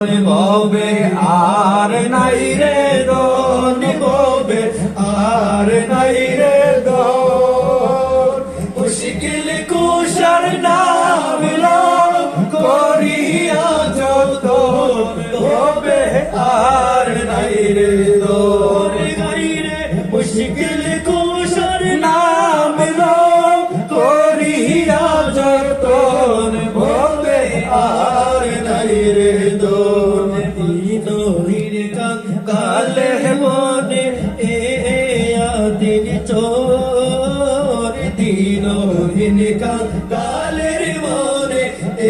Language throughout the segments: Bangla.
ববে আর নাই রে দন ববে আর নাই রে দন মুশকিল কুশার নাম করিয়া যত ববে আর নাই রে দন গাই রে মুশকিল কুশার নাম করিয়া যত ববে আর নাই রে দন কালে মনে এ দিন চোর দিন কালের মনে এ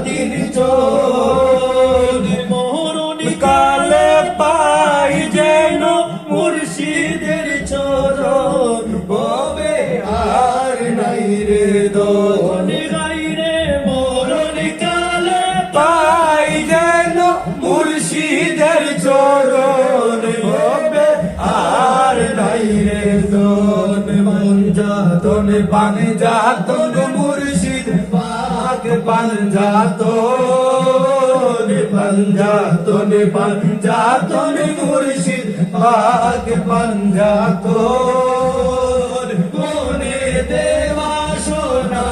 দিন চোর মোহরণ কালে পাই যেন মুর্শিদের চরণ ববে আর নাই রে দন গাই রে মোহরণ কালে পাই যেন মুর্শিদের চরণ ববে আর নাই রে দন পাঞ্জাতন পাঞ্জাতন মুর্শিদ পাক পাঞ্জাতন পাঞ্জাতন পাঞ্জাতন মুর্শিদ পাক পাঞ্জাতন কোনে দেওয়া সোনা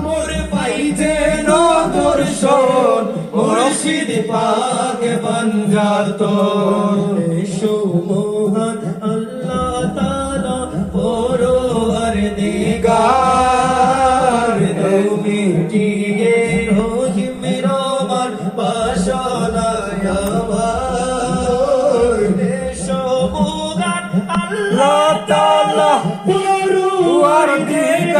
মোর পাই যেন দর্শন মুর্শিদ পাক পাঞ্জাতন সুমহান আল্লাহ তাআলা পরওয়ারদিগার তুমি টিয়ে রহিম রহমান বাসনায় আমার সুমহান আল্লাহ তাআলা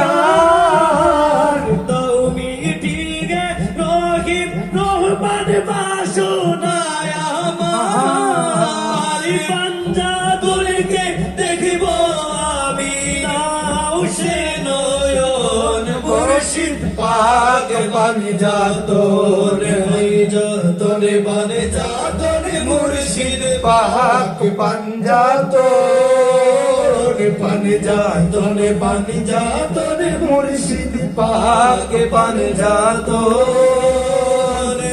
পরওয়ারদিগার তুমি টিয়ে রহিম রহমান বাসনায় আমার পাঞ্জাতনকে দেখিব আমি নাও সে নয়ন মুর্শিদ পাক পাঞ্জাতন যতন পাঞ্জাতন মুর্শিদ পাক পাঞ্জাতন পাঞ্জাতন পাঞ্জাতন মুর্শিদ পাক পাঞ্জাতন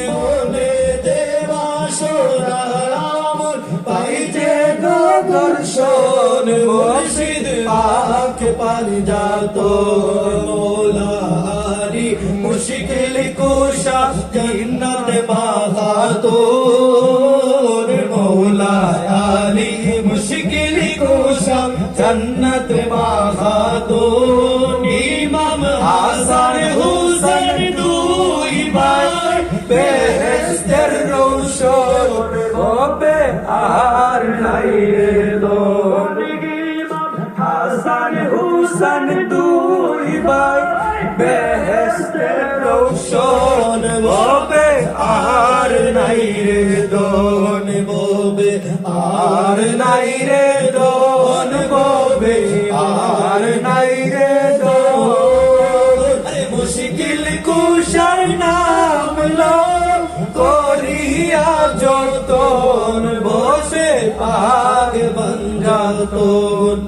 মনে দেওয়া সোনার পাই যে দর্শন মুর্শিদ পাক পাঞ্জাতন মৌলারি মুশকিল কুশা জান্নাত বাগাতোর মৌলারি মুশকিল কুশা জান্নাত বাগাতোর ইমাম হাসান হুসেন দুই ভাই বেহেশতের রৌশন হবে আর নাই রে দন ইমাম হাসান হুসেন দুই ভাই বেহেশতের রৌশন হবে আর নাই রে দন ববে আর নাই রে দন ববে আর নাই রে দন আরে মুশকিল কুশার নাম করিয়া যতন বসে পাক পাঞ্জাতন